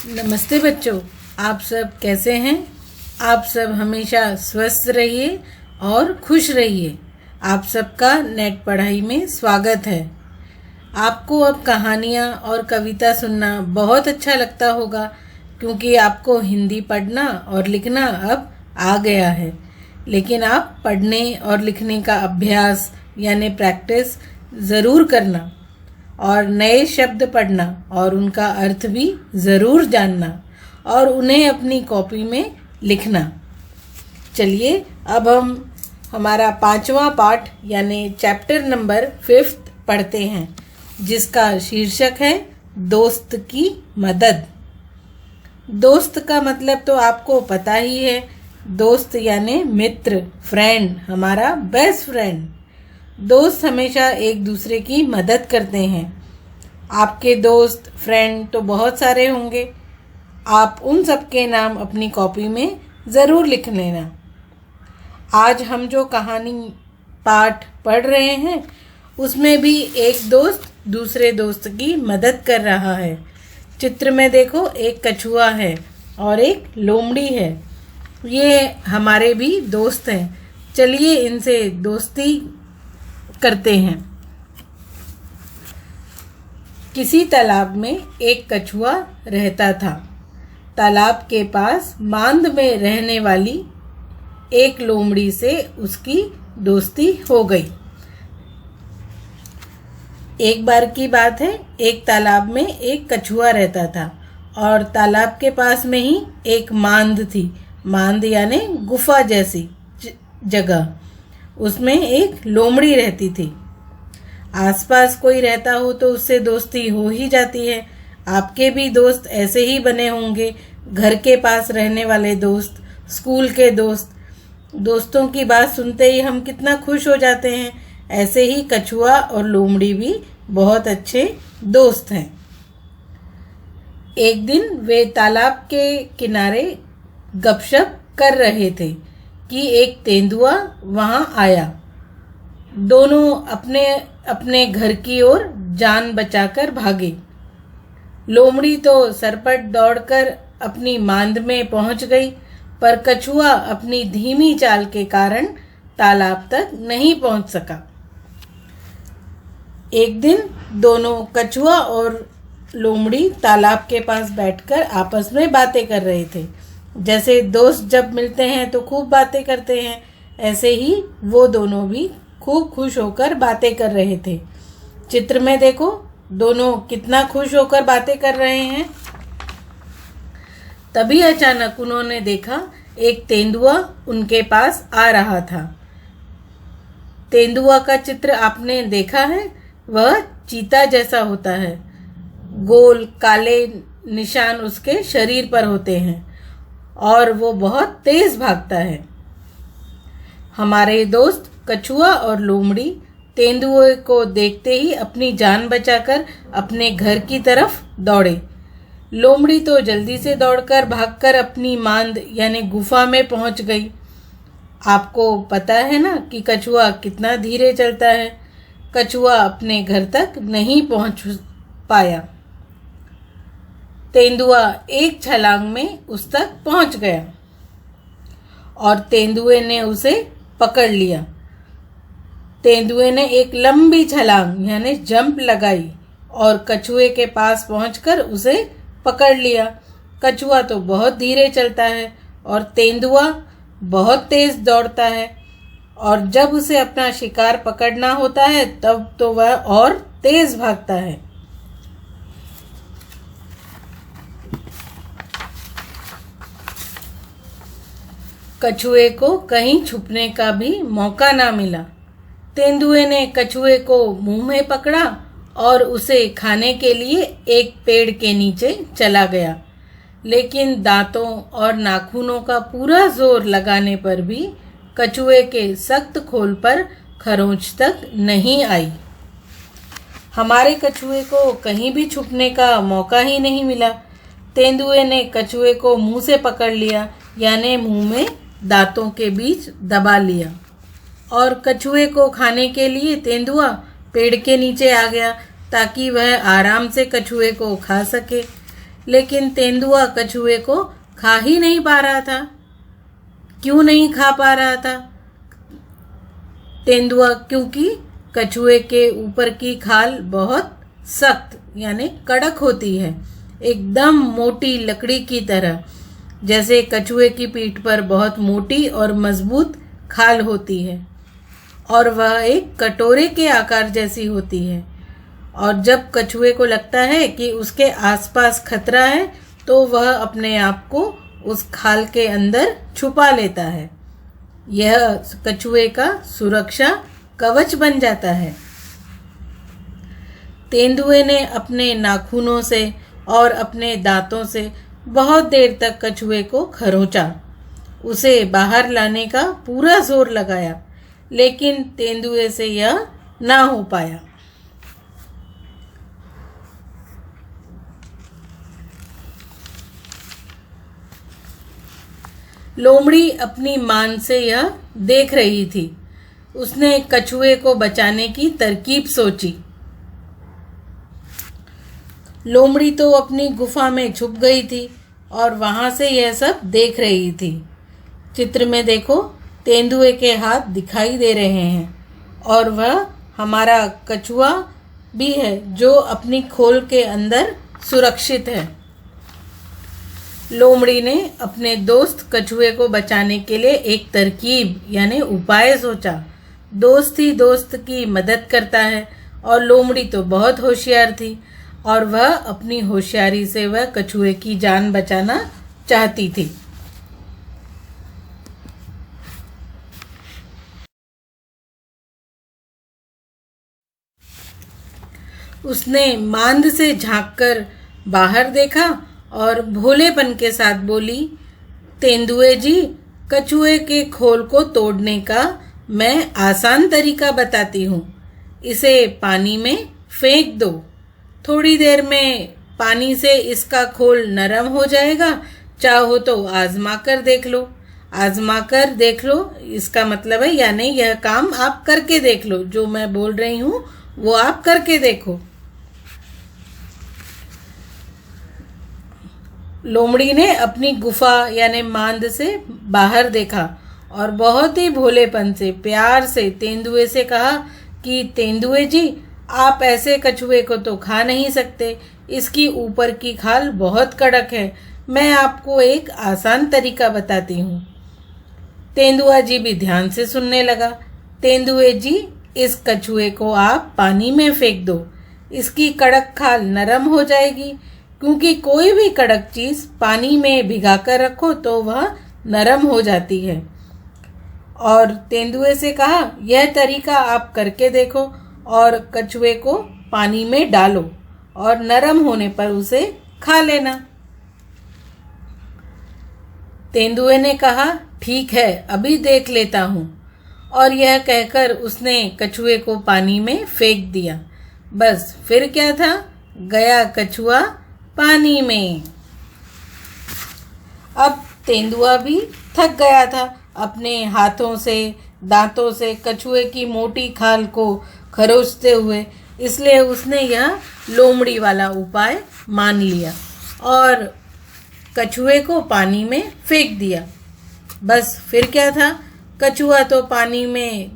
नमस्ते बच्चों, आप सब कैसे हैं। आप सब हमेशा स्वस्थ रहिए और खुश रहिए। आप सबका नेट पढ़ाई में स्वागत है। आपको अब कहानियाँ और कविता सुनना बहुत अच्छा लगता होगा, क्योंकि आपको हिंदी पढ़ना और लिखना अब आ गया है। लेकिन आप पढ़ने और लिखने का अभ्यास यानी प्रैक्टिस ज़रूर करना और नए शब्द पढ़ना और उनका अर्थ भी ज़रूर जानना और उन्हें अपनी कॉपी में लिखना। चलिए अब हम हमारा 5वां पाठ यानी चैप्टर नंबर 5 पढ़ते हैं, जिसका शीर्षक है दोस्त की मदद। दोस्त का मतलब तो आपको पता ही है। दोस्त यानी मित्र, फ्रेंड, हमारा बेस्ट फ्रेंड। दोस्त हमेशा एक दूसरे की मदद करते हैं। आपके दोस्त फ्रेंड तो बहुत सारे होंगे। आप उन सब के नाम अपनी कॉपी में ज़रूर लिख लेना। आज हम जो कहानी पाठ पढ़ रहे हैं, उसमें भी एक दोस्त दूसरे दोस्त की मदद कर रहा है। चित्र में देखो, एक कछुआ है और एक लोमड़ी है। ये हमारे भी दोस्त हैं। चलिए इनसे दोस्ती करते हैं। किसी तालाब में एक कछुआ रहता था। तालाब के पास मांद में रहने वाली एक लोमड़ी से उसकी दोस्ती हो गई। एक बार की बात है, एक तालाब में एक कछुआ रहता था और तालाब के पास में ही एक मांद थी। मांद यानी गुफा जैसी जगह। उसमें एक लोमड़ी रहती थी। आसपास कोई रहता हो तो उससे दोस्ती हो ही जाती है। आपके भी दोस्त ऐसे ही बने होंगे। घर के पास रहने वाले दोस्त, स्कूल के दोस्त। दोस्तों की बात सुनते ही हम कितना खुश हो जाते हैं। ऐसे ही कछुआ और लोमड़ी भी बहुत अच्छे दोस्त हैं। एक दिन वे तालाब के किनारे गपशप कर रहे थे कि एक तेंदुआ वहां आया। दोनों अपने अपने घर की ओर जान बचाकर भागे। लोमड़ी तो सरपट दौड़कर अपनी मांद में पहुंच गई, पर कछुआ अपनी धीमी चाल के कारण तालाब तक नहीं पहुंच सका। एक दिन दोनों कछुआ और लोमड़ी तालाब के पास बैठकर आपस में बातें कर रहे थे। जैसे दोस्त जब मिलते हैं तो खूब बातें करते हैं, ऐसे ही वो दोनों भी खूब खुश होकर बातें कर रहे थे। चित्र में देखो, दोनों कितना खुश होकर बातें कर रहे हैं। तभी अचानक उन्होंने देखा एक तेंदुआ उनके पास आ रहा था। तेंदुआ का चित्र आपने देखा है, वह चीता जैसा होता है। गोल काले निशान उसके शरीर पर होते हैं और वो बहुत तेज भागता है। हमारे दोस्त कछुआ और लोमड़ी तेंदुए को देखते ही अपनी जान बचाकर अपने घर की तरफ दौड़े। लोमड़ी तो जल्दी से दौड़कर भागकर अपनी मांद यानी गुफा में पहुंच गई। आपको पता है ना कि कछुआ कितना धीरे चलता है। कछुआ अपने घर तक नहीं पहुंच पाया। तेंदुआ एक छलांग में उस तक पहुंच गया और तेंदुए ने उसे पकड़ लिया। तेंदुए ने एक लंबी छलांग यानी जंप लगाई और कछुए के पास पहुंचकर उसे पकड़ लिया। कछुआ तो बहुत धीरे चलता है और तेंदुआ बहुत तेज दौड़ता है, और जब उसे अपना शिकार पकड़ना होता है तब तो वह और तेज भागता है। कछुए को कहीं छुपने का भी मौका ना मिला। तेंदुए ने कछुए को मुंह में पकड़ा और उसे खाने के लिए एक पेड़ के नीचे चला गया। लेकिन दांतों और नाखूनों का पूरा जोर लगाने पर भी कछुए के सख्त खोल पर खरोंच तक नहीं आई। हमारे कछुए को कहीं भी छुपने का मौका ही नहीं मिला। तेंदुए ने कछुए को मुंह से पकड़ लिया, यानी मुंह में दांतों के बीच दबा लिया, और कछुए को खाने के लिए तेंदुआ पेड़ के नीचे आ गया ताकि वह आराम से कछुए को खा सके। लेकिन तेंदुआ कछुए को खा ही नहीं पा रहा था। क्यों नहीं खा पा रहा था तेंदुआ? क्योंकि कछुए के ऊपर की खाल बहुत सख्त यानी कड़क होती है, एकदम मोटी लकड़ी की तरह। जैसे कछुए की पीठ पर बहुत मोटी और मजबूत खाल होती है और वह एक कटोरे के आकार जैसी होती है। और जब कछुए को लगता है कि उसके आसपास खतरा है तो वह अपने आप को उस खाल के अंदर छुपा लेता है। यह कछुए का सुरक्षा कवच बन जाता है। तेंदुए ने अपने नाखूनों से और अपने दांतों से बहुत देर तक कछुए को खरोंचा, उसे बाहर लाने का पूरा जोर लगाया, लेकिन तेंदुए से यह ना हो पाया। लोमड़ी अपनी मान से यह देख रही थी। उसने कछुए को बचाने की तरकीब सोची। लोमड़ी तो अपनी गुफा में छुप गई थी और वहां से यह सब देख रही थी। चित्र में देखो, तेंदुए के हाथ दिखाई दे रहे हैं और वह हमारा कछुआ भी है जो अपनी खोल के अंदर सुरक्षित है। लोमड़ी ने अपने दोस्त कछुए को बचाने के लिए एक तरकीब यानी उपाय सोचा। दोस्त ही दोस्त की मदद करता है और लोमड़ी तो बहुत होशियार थी और वह अपनी होशियारी से वह कछुए की जान बचाना चाहती थी। उसने मांद से झांककर बाहर देखा और भोलेपन के साथ बोली, तेंदुए जी, कछुए के खोल को तोड़ने का मैं आसान तरीका बताती हूँ। इसे पानी में फेंक दो। थोड़ी देर में पानी से इसका खोल नरम हो जाएगा। चाहो तो आजमा कर देख लो। आजमा कर देख लो इसका मतलब है यानी यह काम आप करके देख लो। जो मैं बोल रही हूँ वो आप करके देखो। लोमड़ी ने अपनी गुफा यानी मांद से बाहर देखा और बहुत ही भोलेपन से प्यार से तेंदुए से कहा कि तेंदुए जी, आप ऐसे कछुए को तो खा नहीं सकते। इसकी ऊपर की खाल बहुत कड़क है। मैं आपको एक आसान तरीका बताती हूँ। तेंदुआ जी भी ध्यान से सुनने लगा। तेंदुए जी, इस कछुए को आप पानी में फेंक दो। इसकी कड़क खाल नरम हो जाएगी, क्योंकि कोई भी कड़क चीज पानी में भिगाकर रखो तो वह नरम हो जाती है। और तेंदुए से कहा, यह तरीका आप करके देखो और कछुए को पानी में डालो और नरम होने पर उसे खा लेना। तेंदुए ने कहा, ठीक है, अभी देख लेता हूँ। और यह कहकर उसने कछुए को पानी में फेंक दिया। बस फिर क्या था, गया कछुआ पानी में। अब तेंदुआ भी थक गया था अपने हाथों से दांतों से कछुए की मोटी खाल को खरोचते हुए, इसलिए उसने यह लोमड़ी वाला उपाय मान लिया और कछुए को पानी में फेंक दिया। बस फिर क्या था, कछुआ तो पानी में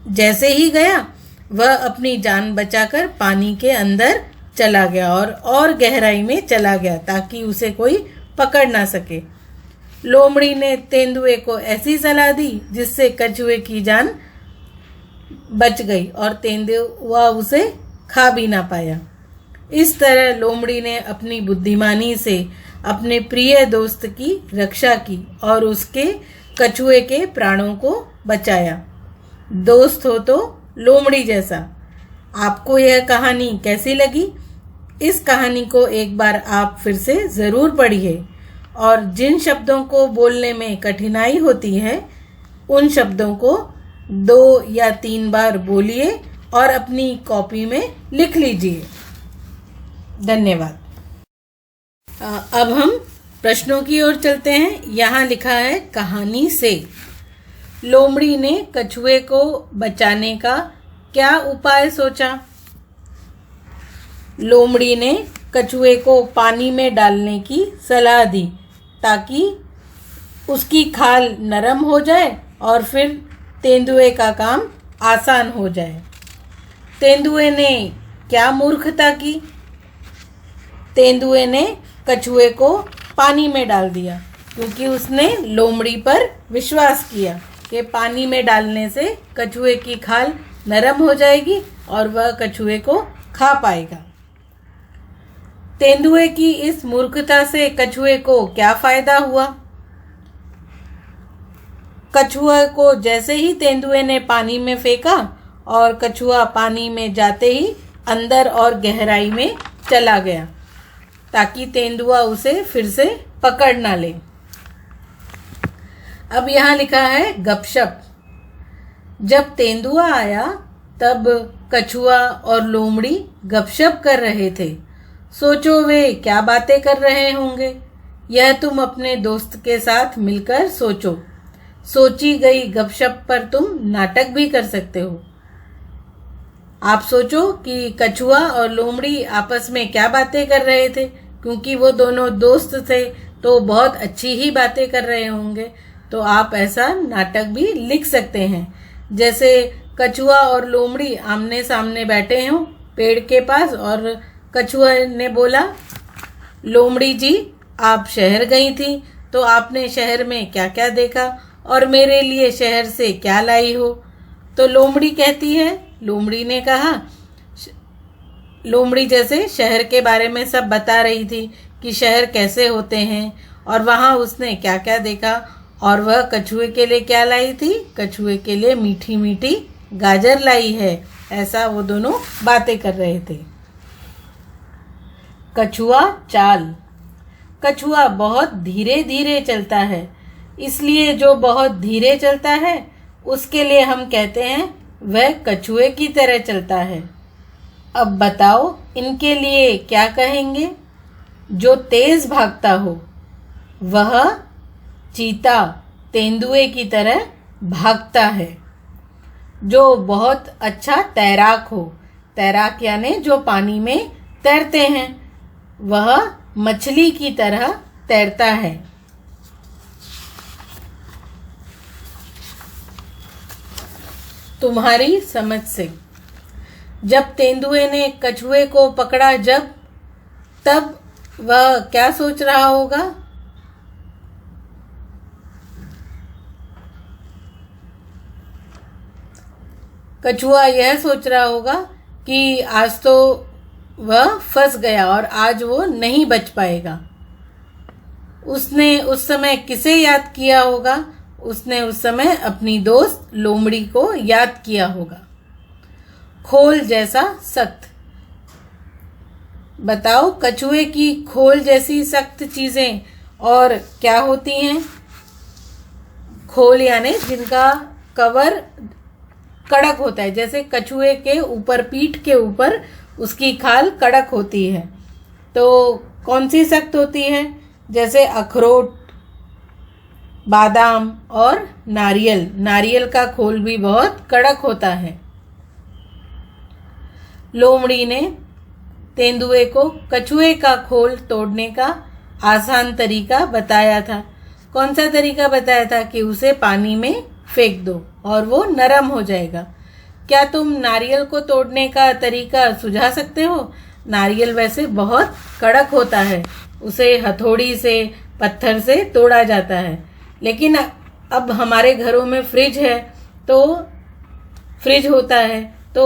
जैसे ही गया वह अपनी जान बचाकर पानी के अंदर चला गया और गहराई में चला गया ताकि उसे कोई पकड़ ना सके। लोमड़ी ने तेंदुए को ऐसी सलाह दी जिससे कछुए की जान बच गई और तेंदुआ उसे खा भी ना पाया। इस तरह लोमड़ी ने अपनी बुद्धिमानी से अपने प्रिय दोस्त की रक्षा की और उसके कछुए के प्राणों को बचाया। दोस्त हो तो लोमड़ी जैसा। आपको यह कहानी कैसी लगी? इस कहानी को एक बार आप फिर से ज़रूर पढ़िए और जिन शब्दों को बोलने में कठिनाई होती है उन शब्दों को 2 या 3 बार बोलिए और अपनी कॉपी में लिख लीजिए। धन्यवाद। अब हम प्रश्नों की ओर चलते हैं। यहाँ लिखा है, कहानी से लोमड़ी ने कछुए को बचाने का क्या उपाय सोचा? लोमड़ी ने कछुए को पानी में डालने की सलाह दी ताकि उसकी खाल नरम हो जाए और फिर तेंदुए का काम आसान हो जाए। तेंदुए ने क्या मूर्खता की? तेंदुए ने कछुए को पानी में डाल दिया क्योंकि उसने लोमड़ी पर विश्वास किया कि पानी में डालने से कछुए की खाल नरम हो जाएगी और वह कछुए को खा पाएगा। तेंदुए की इस मूर्खता से कछुए को क्या फायदा हुआ? कछुआ को जैसे ही तेंदुए ने पानी में फेंका और कछुआ पानी में जाते ही अंदर और गहराई में चला गया ताकि तेंदुआ उसे फिर से पकड़ ना ले। अब यहाँ लिखा है गपशप। जब तेंदुआ आया तब कछुआ और लोमड़ी गपशप कर रहे थे। सोचो वे क्या बातें कर रहे होंगे, यह तुम अपने दोस्त के साथ मिलकर सोचो। सोची गई गपशप पर तुम नाटक भी कर सकते हो। आप सोचो कि कछुआ और लोमड़ी आपस में क्या बातें कर रहे थे, क्योंकि वो दोनों दोस्त थे तो बहुत अच्छी ही बातें कर रहे होंगे। तो आप ऐसा नाटक भी लिख सकते हैं, जैसे कछुआ और लोमड़ी आमने सामने बैठे हों पेड़ के पास और कछुआ ने बोला, लोमड़ी जी आप शहर गई थी तो आपने शहर में क्या क्या देखा और मेरे लिए शहर से क्या लाई हो? तो लोमड़ी कहती है, लोमड़ी ने कहा, लोमड़ी जैसे शहर के बारे में सब बता रही थी कि शहर कैसे होते हैं और वहाँ उसने क्या क्या देखा और वह कछुए के लिए क्या लाई थी? कछुए के लिए मीठी मीठी गाजर लाई है। ऐसा वो दोनों बातें कर रहे थे। कछुआ चाल। कछुआ बहुत धीरे धीरे चलता है, इसलिए जो बहुत धीरे चलता है उसके लिए हम कहते हैं वह कछुए की तरह चलता है। अब बताओ इनके लिए क्या कहेंगे? जो तेज भागता हो वह चीता तेंदुए की तरह भागता है। जो बहुत अच्छा तैराक हो, तैराक यानी जो पानी में तैरते हैं, वह मछली की तरह तैरता है। तुम्हारी समझ से जब तेंदुए ने कछुए को पकड़ा तब वह क्या सोच रहा होगा? कछुआ यह सोच रहा होगा कि आज तो वह फंस गया और आज वो नहीं बच पाएगा। उसने उस समय किसे याद किया होगा? उसने उस समय अपनी दोस्त लोमड़ी को याद किया होगा। खोल जैसा सख्त। बताओ कछुए की खोल जैसी सख्त चीजें और क्या होती हैं? खोल यानी जिनका कवर कड़क होता है, जैसे कछुए के ऊपर, पीठ के ऊपर उसकी खाल कड़क होती है। तो कौन सी सख्त होती है? जैसे अखरोट, बादाम और नारियल। नारियल का खोल भी बहुत कड़क होता है। लोमड़ी ने तेंदुए को कछुए का खोल तोड़ने का आसान तरीका बताया था। कौन सा तरीका बताया था? कि उसे पानी में फेंक दो और वो नरम हो जाएगा। क्या तुम नारियल को तोड़ने का तरीका सुझा सकते हो? नारियल वैसे बहुत कड़क होता है, उसे हथौड़ी से, पत्थर से तोड़ा जाता है। लेकिन अब हमारे घरों में फ्रिज होता है तो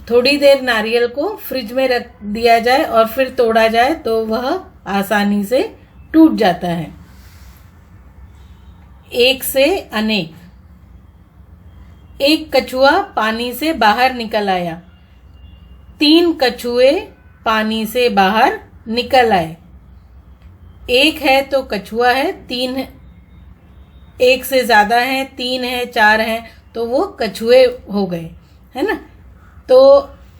थोड़ी देर नारियल को फ्रिज में रख दिया जाए और फिर तोड़ा जाए तो वह आसानी से टूट जाता है। एक से अनेक। एक कछुआ पानी से बाहर निकल आया। 3 कछुए पानी से बाहर निकल आए। एक है तो कछुआ है, 3 है, एक से ज्यादा है, 3 है, 4 है तो वो कछुए हो गए, है ना। तो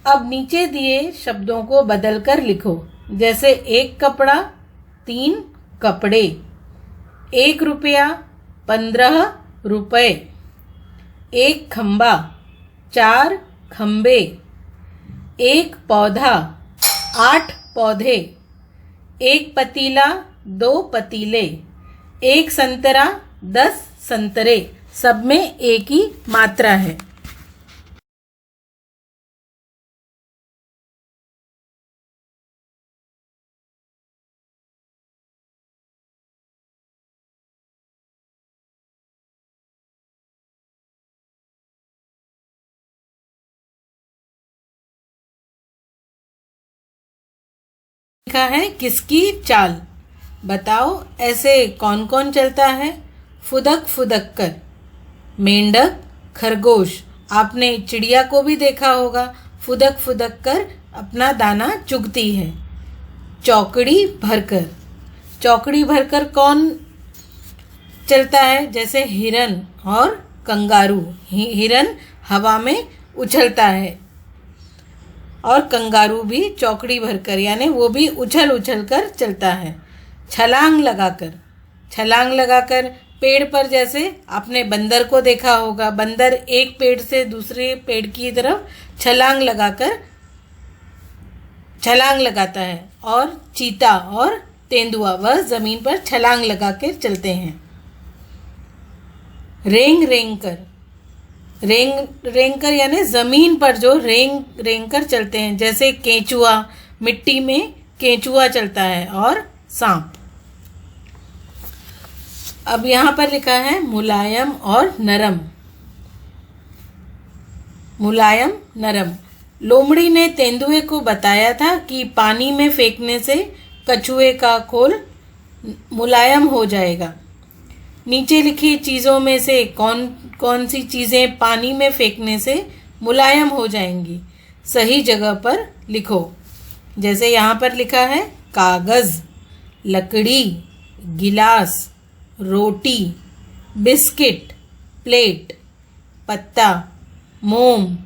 अब नीचे दिए शब्दों को बदलकर लिखो, जैसे 1 कपड़ा, 3 कपड़े, 1 रुपया, 15 रुपए, 1 खंबा, 4 खंबे, 1 पौधा, 8 पौधे, एक पतीला, दो पतीले, एक संतरा, 10 संतरे, सब में एक ही मात्रा है। लिखा है किसकी चाल, बताओ ऐसे कौन कौन चलता है। फुदक फुदक कर, मेंढक, खरगोश, आपने चिड़िया को भी देखा होगा, फुदक फुदक कर अपना दाना चुगती है। चौकड़ी भरकर, चौकड़ी भरकर कौन चलता है, जैसे हिरन और कंगारू। हिरन हवा में उछलता है और कंगारू भी चौकड़ी भरकर, यानी वो भी उछल उछल कर चलता है। छलांग लगाकर, छलांग लगाकर पेड़ पर, जैसे आपने बंदर को देखा होगा, बंदर एक पेड़ से दूसरे पेड़ की तरफ छलांग लगाकर छलांग लगाता है। और चीता और तेंदुआ वह जमीन पर छलांग लगा कर चलते हैं। रेंग रेंग कर, रेंग रेंग कर यानी जमीन पर जो रेंग रेंग कर चलते हैं, जैसे केंचुआ, मिट्टी में केंचुआ चलता है, और सांप। अब यहाँ पर लिखा है मुलायम और नरम। मुलायम नरम, लोमड़ी ने तेंदुए को बताया था कि पानी में फेंकने से कछुए का खोल मुलायम हो जाएगा। नीचे लिखी चीज़ों में से कौन कौन सी चीज़ें पानी में फेंकने से मुलायम हो जाएंगी, सही जगह पर लिखो। जैसे यहाँ पर लिखा है कागज़, लकड़ी, गिलास, रोटी, बिस्किट, प्लेट, पत्ता, मोम,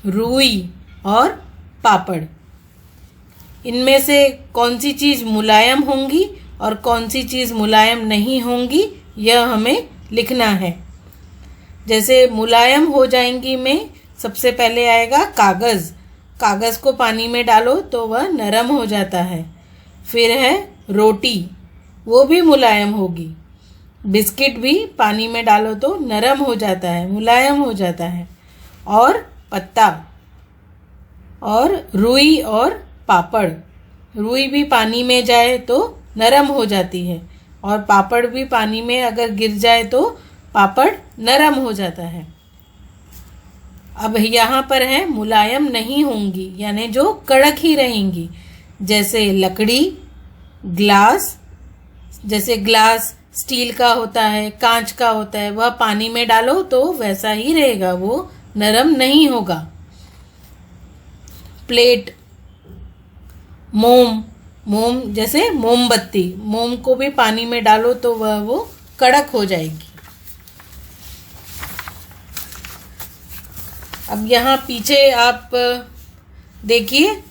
रुई और पापड़। इनमें से कौन सी चीज़ मुलायम होंगी और कौन सी चीज़ मुलायम नहीं होंगी, यह हमें लिखना है। जैसे मुलायम हो जाएंगी में सबसे पहले आएगा कागज़। कागज़ को पानी में डालो तो वह नरम हो जाता है। फिर है रोटी, वो भी मुलायम होगी। बिस्किट भी पानी में डालो तो नरम हो जाता है, मुलायम हो जाता है। और पत्ता, और रुई और पापड़, रुई भी पानी में जाए तो नरम हो जाती है, और पापड़ भी पानी में अगर गिर जाए तो पापड़ नरम हो जाता है। अब यहाँ पर है मुलायम नहीं होंगी, यानी जो कड़क ही रहेंगी। जैसे लकड़ी, ग्लास, जैसे ग्लास स्टील का होता है, कांच का होता है, वह पानी में डालो तो वैसा ही रहेगा, वो नरम नहीं होगा। प्लेट, मोम, मोम जैसे मोमबत्ती, मोम को भी पानी में डालो तो वो कड़क हो जाएगी। अब यहाँ पीछे आप देखिए,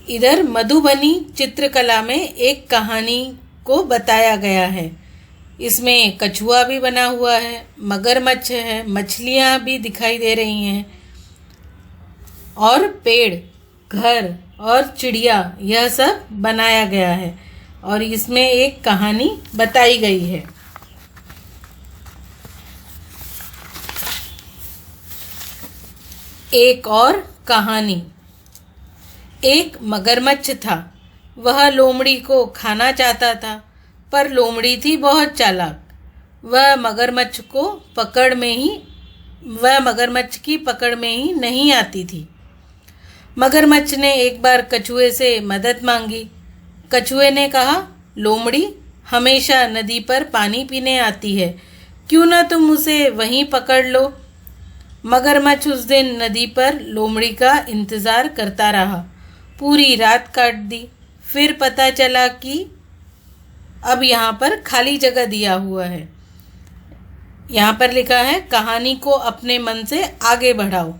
इधर मधुबनी चित्रकला में एक कहानी को बताया गया है। इसमें कछुआ भी बना हुआ है, मगरमच्छ है, मछलियाँ भी दिखाई दे रही हैं, और पेड़, घर और चिड़िया, यह सब बनाया गया है और इसमें एक कहानी बताई गई है। एक और कहानी। एक मगरमच्छ था, वह लोमड़ी को खाना चाहता था, पर लोमड़ी थी बहुत चालाक। वह मगरमच्छ की पकड़ में ही नहीं आती थी। मगरमच्छ ने एक बार कछुए से मदद मांगी। कछुए ने कहा, लोमड़ी हमेशा नदी पर पानी पीने आती है, क्यों ना तुम उसे वहीं पकड़ लो। मगरमच्छ उस दिन नदी पर लोमड़ी का इंतज़ार करता रहा, पूरी रात काट दी। फिर पता चला कि अब यहाँ पर खाली जगह दिया हुआ है। यहाँ पर लिखा है, कहानी को अपने मन से आगे बढ़ाओ।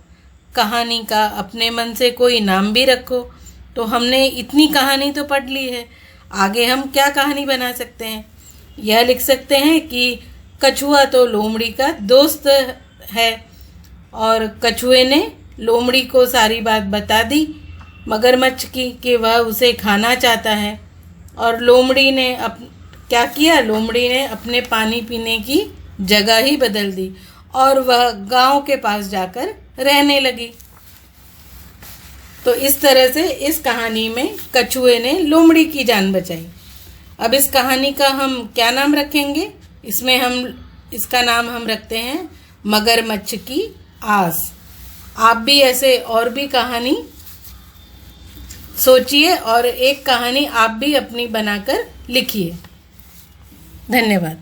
कहानी का अपने मन से कोई नाम भी रखो। तो हमने इतनी कहानी तो पढ़ ली है, आगे हम क्या कहानी बना सकते हैं? यह लिख सकते हैं कि कछुआ तो लोमड़ी का दोस्त है और कछुए ने लोमड़ी को सारी बात बता दी मगरमच्छ की कि वह उसे खाना चाहता है। और लोमड़ी ने क्या किया, लोमड़ी ने अपने पानी पीने की जगह ही बदल दी और वह गांव के पास जाकर रहने लगी। तो इस तरह से इस कहानी में कछुए ने लोमड़ी की जान बचाई। अब इस कहानी का हम क्या नाम रखेंगे? इसका नाम हम रखते हैं मगरमच्छ की आस। आप भी ऐसे और भी कहानी सोचिए और एक कहानी आप भी अपनी बनाकर लिखिए। धन्यवाद।